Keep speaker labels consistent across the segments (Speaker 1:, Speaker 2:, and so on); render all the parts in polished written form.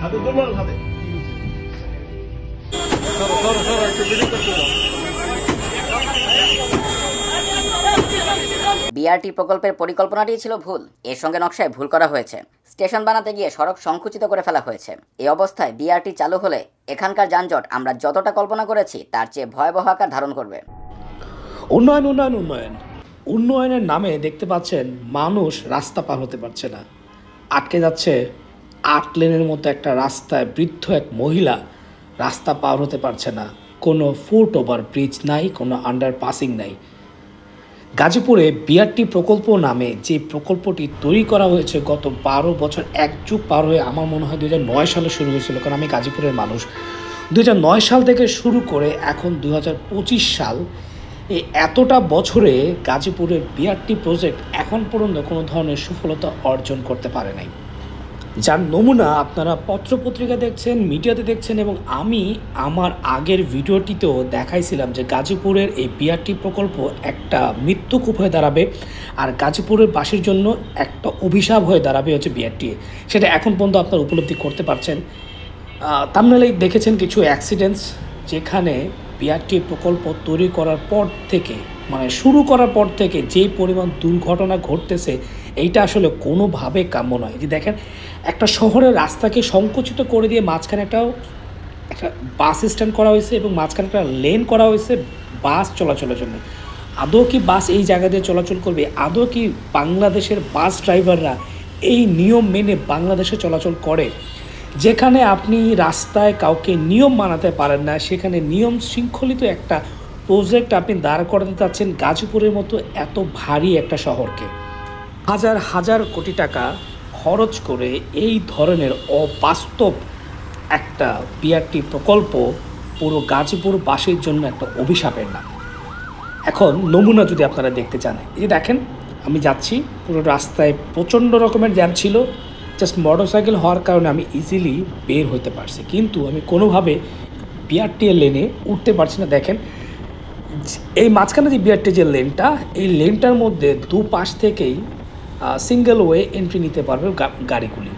Speaker 1: BRT প্রকল্পের পরিকল্পনাটি ছিল ভুল। এর সঙ্গে নকশায় ভুল করা হয়েছে। স্টেশন বানাতে গিয়ে সড়ক সংকুচিত করে ফেলা হয়েছে। এই অবস্থায় বিআরটি চালু হলে এখানকার যানজট আমরা যতটা কল্পনা করেছি তার চেয়ে ভয়াবহ আকার ধারণ করবে।
Speaker 2: উন্নয়ন উন্নয়ন উন্নয়ন উন্নয়নের নামে দেখতে পাচ্ছেন মানুষ রাস্তা পার হতে পারছে না, আটকে যাচ্ছে 8 লেনের মতো একটা রাস্তায়। বৃদ্ধ এক মহিলা রাস্তা পার হতে পারছে না। কোনো ফুট ওভার ব্রিজ নাই, কোনো আন্ডারপাসিং নাই। গাজীপুরে বিআরটি প্রকল্প নামে যে প্রকল্পটি তৈরি করা হয়েছে গত 12 বছর, এক যুগ পার হয়ে আমার মনে হয় 2009 সালে শুরু হয়েছিল, কারণ আমি গাজীপুরের মানুষ। 2009 সাল থেকে শুরু করে এখন 2025 সাল, এই এতটা বছরে গাজীপুরের বিআরটি প্রজেক্ট এখন পর্যন্ত কোনো ধরনের সফলতা অর্জন করতে পারে নাই। যার নমুনা আপনারা পত্রপত্রিকা দেখছেন, মিডিয়াতে দেখছেন, এবং আমি আমার আগের ভিডিওটিতেও দেখাইছিলাম যে গাজীপুরের এই বিআরটি প্রকল্প একটা মৃত্যুকূপ হয়ে দাঁড়াবে, আর গাজীপুরের বাসীর জন্য একটা অভিশাপ হয়ে দাঁড়াবে হচ্ছে বিআরটি। সেটা এখন পর্যন্ত আপনারা উপলব্ধি করতে পারছেন। তামিলনাড়ু দেখেছেন কিছু অ্যাক্সিডেন্টস, যেখানে বিআরটি প্রকল্প তৈরি করার পর থেকে, মানে শুরু করার পর থেকে যে পরিমাণ দুর্ঘটনা ঘটতেছে, এইটা আসলে কোনোভাবে কাম্য নয়। যে দেখেন, একটা শহরের রাস্তাকে সংকুচিত করে দিয়ে মাঝখানে একটা বাস স্ট্যান্ড করা হয়েছে এবং মাঝখানে একটা লেন করা হয়েছে বাস চলাচলের জন্য। আদৌ কি বাস এই জায়গা দিয়ে চলাচল করবে? আদৌ কি বাংলাদেশের বাস ড্রাইভাররা এই নিয়ম মেনে বাংলাদেশে চলাচল করে? যেখানে আপনি রাস্তায় কাউকে নিয়ম মানাতে পারেন না, সেখানে নিয়ম শৃঙ্খলিত একটা প্রজেক্ট আপনি দাঁড় করাতে চাচ্ছেন গাজীপুরের মতো এত ভারী একটা শহরকে। হাজার হাজার কোটি টাকা খরচ করে এই ধরনের অবাস্তব একটা বিআরটি প্রকল্প পুরো গাজীপুরবাসীর জন্য একটা অভিশাপের নাম। এখন নমুনা যদি আপনারা দেখতে চান, এই যে দেখেন, আমি যাচ্ছি, পুরো রাস্তায় প্রচণ্ড রকমের জ্যাম ছিল। জাস্ট মোটরসাইকেল হওয়ার কারণে আমি ইজিলি বের হতে পারছি, কিন্তু আমি কোনোভাবে বিআরটি লেনে উঠতে পারছি না। দেখেন, এই মাঝখানে যে বিআরটি যে লেনটা, এই লেনটার মধ্যে দুপাশ থেকেই সিঙ্গেল ওয়ে এন্ট্রি নিতে পারবে গাড়িগুলি,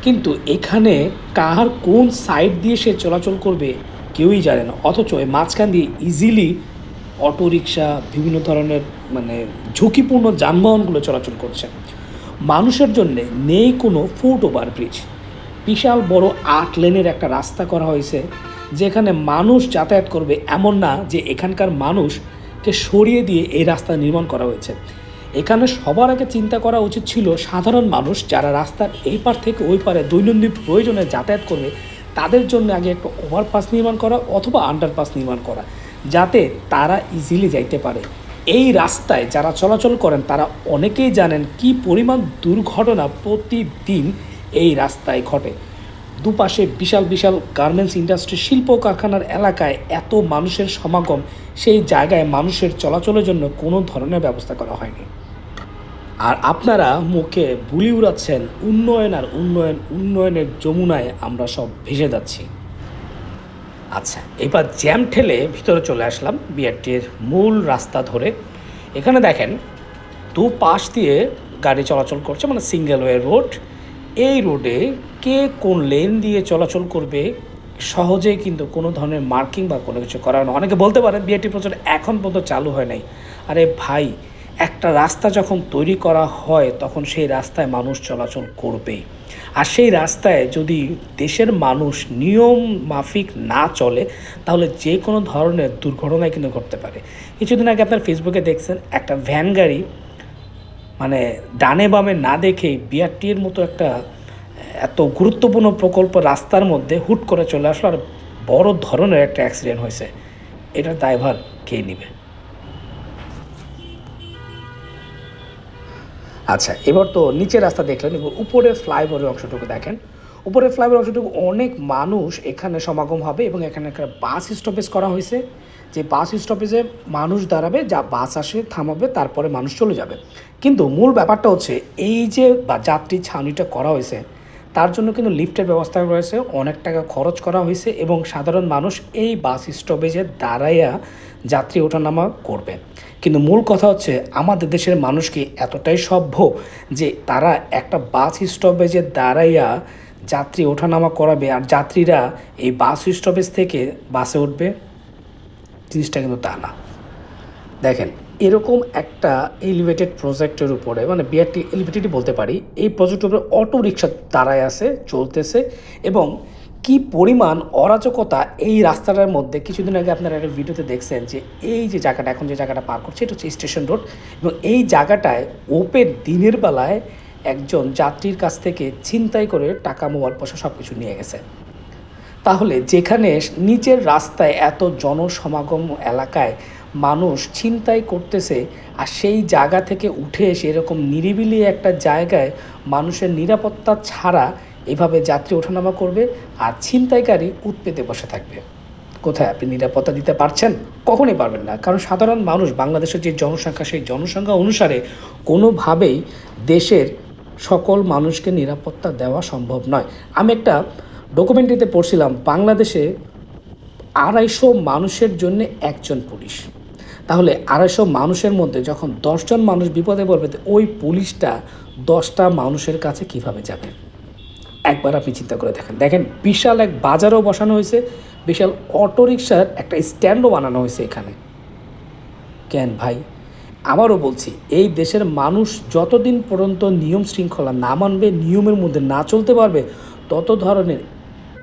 Speaker 2: কিন্তু এখানে কার কোন সাইড দিয়ে সে চলাচল করবে কেউই জানে না। অথচ এই মাঝখান দিয়ে ইজিলি অটোরিকশা, বিভিন্ন ধরনের মানে ঝুঁকিপূর্ণ যানবাহনগুলো চলাচল করছে। মানুষের জন্যে নেই কোনো ফুট ওভার ব্রিজ। বিশাল বড় 8 লেনের একটা রাস্তা করা হয়েছে, যেখানে মানুষ যাতায়াত করবে এমন না যে এখানকার মানুষকে সরিয়ে দিয়ে এই রাস্তা নির্মাণ করা হয়েছে। এখানে সবার আগে চিন্তা করা উচিত ছিল সাধারণ মানুষ যারা রাস্তার এই পার থেকে ওই পারে দৈনন্দিন প্রয়োজনে যাতায়াত করবে, তাদের জন্য আগে একটা ওভারপাস নির্মাণ করা অথবা আন্ডারপাস নির্মাণ করা, যাতে তারা ইজিলি যাইতে পারে। এই রাস্তায় যারা চলাচল করেন তারা অনেকেই জানেন কি পরিমাণ দুর্ঘটনা প্রতিদিন এই রাস্তায় ঘটে। দুপাশে বিশাল বিশাল গার্মেন্টস ইন্ডাস্ট্রি, শিল্প কারখানার এলাকায় এত মানুষের সমাগম, সেই জায়গায় মানুষের চলাচলের জন্য কোনো ধরনের ব্যবস্থা করা হয়নি। আর আপনারা মুখে বুলি উড়াচ্ছেন উন্নয়ন আর উন্নয়ন, উন্নয়নের যমুনায় আমরা সব ভেসে যাচ্ছি। আচ্ছা, এবার জ্যাম ঠেলে ভিতরে চলে আসলাম বিআরটির মূল রাস্তা ধরে। এখানে দেখেন দুপাশ দিয়ে গাড়ি চলাচল করছে, মানে সিঙ্গেল ওয়ে রোড। এই রোডে কে কোন লেন দিয়ে চলাচল করবে সহজেই কিন্তু কোনো ধরনের মার্কিং বা কোনো কিছু করা হয় না। অনেকে বলতে পারেন বিআরটি প্রজেক্ট এখন পর্যন্ত চালু হয় নাই। আরে ভাই, একটা রাস্তা যখন তৈরি করা হয় তখন সেই রাস্তায় মানুষ চলাচল করবেই। আর সেই রাস্তায় যদি দেশের মানুষ নিয়ম মাফিক না চলে, তাহলে যে কোনো ধরনের দুর্ঘটনায় কিন্তু ঘটতে পারে। কিছুদিন আগে আপনার ফেসবুকে দেখছেন একটা ভ্যান গাড়ি মানে ডানে বামে না দেখেই বিআরটির মতো একটা এত গুরুত্বপূর্ণ প্রকল্প রাস্তার মধ্যে হুট করে চলে আসলো, আর বড় ধরনের একটা অ্যাক্সিডেন্ট হয়েছে। এটার দায়ভার কে নেবে? আচ্ছা, এবার তো নিচের রাস্তা দেখলেন, এবার উপরে ফ্লাইওভারের অংশটুকু দেখেন। উপরে ফ্লাইওভারের অংশটুকু অনেক মানুষ এখানে সমাগম হবে এবং এখানে একটা বাস স্টপেজ করা হয়েছে, যে বাস স্টপেজে মানুষ দাঁড়াবে, যা বাস আসে থামাবে, তারপরে মানুষ চলে যাবে। কিন্তু মূল ব্যাপারটা হচ্ছে এই যে যাত্রী ছাউনিটা করা হয়েছে, তার জন্য কিন্তু লিফটের ব্যবস্থা রয়েছে, অনেক টাকা খরচ করা হয়েছে এবং সাধারণ মানুষ এই বাস স্টপেজে দাঁড়াইয়া যাত্রী ওঠানামা করবে। কিন্তু মূল কথা হচ্ছে আমাদের দেশের মানুষ কি এতটাই সভ্য যে তারা একটা বাস স্টপেজে দাঁড়াইয়া যাত্রী ওঠানামা করাবে আর যাত্রীরা এই বাস স্টপেজ থেকে বাসে উঠবে? জিনিসটা কিন্তু তা না। দেখেন, এরকম একটা এলিভেটেড প্রজেক্টের উপরে, মানে বিআরটি এলিভেটেডই বলতে পারি, এই প্রজেক্টের উপরে অটো রিক্সা দাঁড়ায় আছে, চলতেছে, এবং কি পরিমাণ অরাজকতা এই রাস্তাটার মধ্যে। কিছুদিন আগে আপনারা একটা ভিডিওতে দেখছেন যে এই যে জায়গাটা, এখন যে জায়গাটা পার করছে, এটা হচ্ছে স্টেশন রোড, এবং এই জায়গাটায় ওপেন দিনের বেলায় একজন যাত্রীর কাছ থেকে ছিনতাই করে টাকা, মোবাইল পয়সা সব কিছু নিয়ে গেছে। তাহলে যেখানে নিচের রাস্তায় এত জনসমাগম এলাকায় মানুষ ছিনতাই করতেছে, আর সেই জায়গা থেকে উঠে এসে এরকম নিরিবিলি একটা জায়গায় মানুষের নিরাপত্তা ছাড়া এভাবে যাত্রী ওঠানামা করবে, আর ছিনতাইকারী উৎপেতে বসে থাকবে, কোথায় আপনি নিরাপত্তা দিতে পারছেন? কখনোই পারবেন না। কারণ সাধারণ মানুষ, বাংলাদেশের যে জনসংখ্যা, সেই জনসংখ্যা অনুসারে কোনোভাবেই দেশের সকল মানুষকে নিরাপত্তা দেওয়া সম্ভব নয়। আমি একটা ডকুমেন্টারিতে পড়ছিলাম, বাংলাদেশে 250 মানুষের জন্য একজন পুলিশ। তাহলে 250 মানুষের মধ্যে যখন 10 জন মানুষ বিপদে পড়বে, ওই পুলিশটা 10টা মানুষের কাছে কিভাবে যাবে? একবার আপনি চিন্তা করে দেখেন। দেখেন, বিশাল এক বাজারও বসানো হয়েছে, বিশাল অটোরিকশার একটা স্ট্যান্ডও বানানো হয়েছে এখানে। কেন ভাই? আবারও বলছি, এই দেশের মানুষ যতদিন পর্যন্ত নিয়ম শৃঙ্খলা না মানবে, নিয়মের মধ্যে না চলতে পারবে, তত ধরনের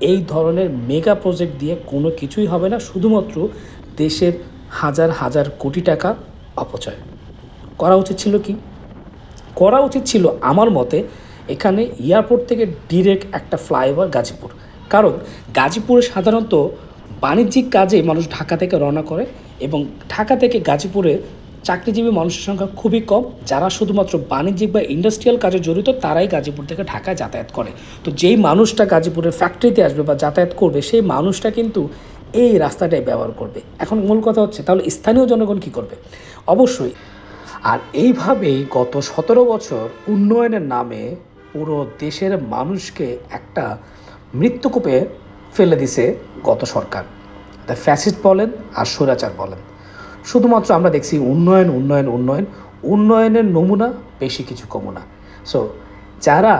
Speaker 2: এই ধরনের মেগা প্রজেক্ট দিয়ে কোনো কিছুই হবে না। শুধুমাত্র দেশের হাজার হাজার কোটি টাকা অপচয় করা উচিত ছিল। কি করা উচিত ছিল? আমার মতে এখানে এয়ারপোর্ট থেকে ডিরেক্ট একটা ফ্লাইওভার গাজীপুর। কারণ গাজীপুরে সাধারণত বাণিজ্যিক কাজে মানুষ ঢাকা থেকে রওনা করে, এবং ঢাকা থেকে গাজীপুরে চাকরিজীবী মানুষের সংখ্যা খুবই কম। যারা শুধুমাত্র বাণিজ্যিক বা ইন্ডাস্ট্রিয়াল কাজে জড়িত, তারাই গাজীপুর থেকে ঢাকায় যাতায়াত করে। তো যেই মানুষটা গাজীপুরের ফ্যাক্টরিতে আসবে বা যাতায়াত করবে, সেই মানুষটা কিন্তু এই রাস্তাটাই ব্যবহার করবে। এখন মূল কথা হচ্ছে, তাহলে স্থানীয় জনগণ কী করবে? অবশ্যই। আর এইভাবেই গত 17 বছর উন্নয়নের নামে পুরো দেশের মানুষকে একটা মৃত্যুকূপে ফেলে দিছে গত সরকার। দ্য ফ্যাসিস্ট বলেন আর স্বৈরাচার বলেন, শুধুমাত্র আমরা দেখছি উন্নয়ন, উন্নয়ন, উন্নয়ন। উন্নয়নের নমুনা বেশি কিছু কমু না। সো যারা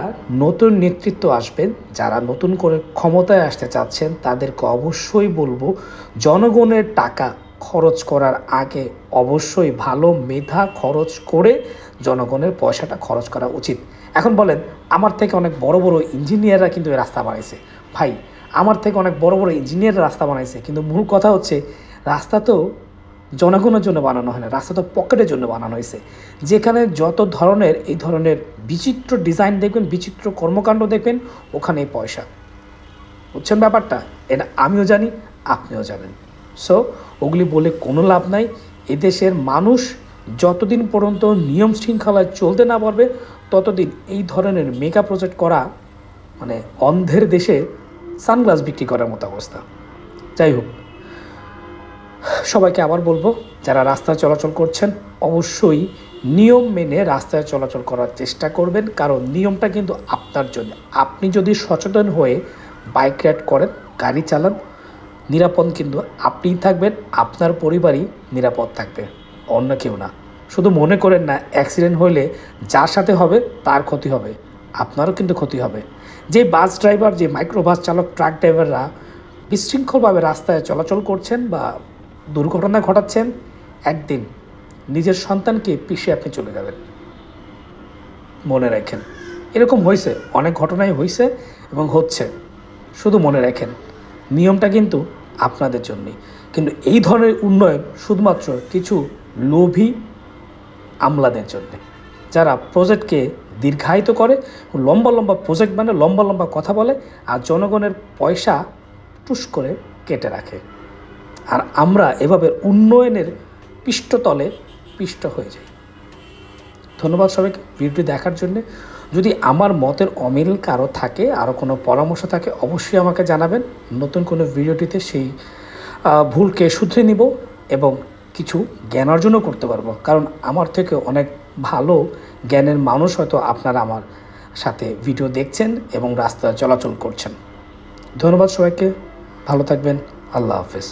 Speaker 2: নতুন নেতৃত্ব আসবেন, যারা নতুন করে ক্ষমতায় আসতে চাচ্ছেন, তাদেরকে অবশ্যই বলবো, জনগণের টাকা খরচ করার আগে অবশ্যই ভালো মেধা খরচ করে জনগণের পয়সাটা খরচ করা উচিত। এখন বলেন, আমার থেকে অনেক বড় বড় ইঞ্জিনিয়াররা কিন্তু এই রাস্তা বানাইছে। ভাই, আমার থেকে অনেক বড় বড় ইঞ্জিনিয়াররা রাস্তা বানাইছে, কিন্তু মূল কথা হচ্ছে, রাস্তা তো জনগণের জন্য বানানো হয় না, রাস্তা তো পকেটের জন্য বানানো হয়েছে। যেখানে যত ধরনের এই ধরনের বিচিত্র ডিজাইন দেখবেন, বিচিত্র কর্মকাণ্ড দেখবেন, ওখানেই পয়সা। বুঝছেন ব্যাপারটা? এটা আমিও জানি, আপনিও জানেন। সো ওগুলি বলে কোনো লাভ নাই। এদেশের মানুষ যতদিন পর্যন্ত নিয়ম শৃঙ্খলায় চলতে না পারবে, ততদিন এই ধরনের মেগা প্রজেক্ট করা মানে অন্ধের দেশে সানগ্লাস বিক্রি করার মতো অবস্থা। যাই হোক, সবাইকে আবার বলবো, যারা রাস্তায় চলাচল করছেন, অবশ্যই নিয়ম মেনে রাস্তায় চলাচল করার চেষ্টা করবেন। কারণ নিয়মটা কিন্তু আপনার জন্য। আপনি যদি সচেতন হয়ে বাইক রাইড করেন, গাড়ি চালান, নিরাপদ কিন্তু আপনিই থাকবেন, আপনার পরিবারই নিরাপদ থাকবে, অন্য কেউ না। শুধু মনে করেন না, অ্যাক্সিডেন্ট হলে যার সাথে হবে তার ক্ষতি হবে, আপনারও কিন্তু ক্ষতি হবে। যে বাস ড্রাইভার, যে মাইক্রোবাস চালক, ট্রাক ড্রাইভাররা বিশৃঙ্খলভাবে রাস্তায় চলাচল করছেন বা দুর্ঘটনা ঘটাচ্ছেন, একদিন নিজের সন্তানকে পিষে আপনি চলে যাবেন। মনে রাখেন, এরকম হয়েছে, অনেক ঘটনাই হয়েছে এবং হচ্ছে। শুধু মনে রাখেন, নিয়মটা কিন্তু আপনাদের জন্যই। কিন্তু এই ধরনের উন্নয়ন শুধুমাত্র কিছু লোভী আমলাদের জন্যে, যারা প্রজেক্টকে দীর্ঘায়িত করে, লম্বা লম্বা প্রজেক্ট মানে লম্বা লম্বা কথা বলে, আর জনগণের পয়সা টুস করে কেটে রাখে। আর আমরা এভাবে উন্নয়নের পৃষ্ঠতলে পিষ্ট হয়ে যাই। ধন্যবাদ সবাইকে ভিডিওটি দেখার জন্যে। যদি আমার মতের অমিল কারো থাকে, আরও কোনো পরামর্শ থাকে, অবশ্যই আমাকে জানাবেন। নতুন কোনো ভিডিওটিতে সেই ভুলকে শুধরে নিব এবং কিছু জ্ঞান অর্জনও করতে পারবো। কারণ আমার থেকে অনেক ভালো জ্ঞানের মানুষ হয়তো আপনারা আমার সাথে ভিডিও দেখছেন এবং রাস্তায় চলাচল করছেন। ধন্যবাদ সবাইকে, ভালো থাকবেন, আল্লাহ হাফেজ।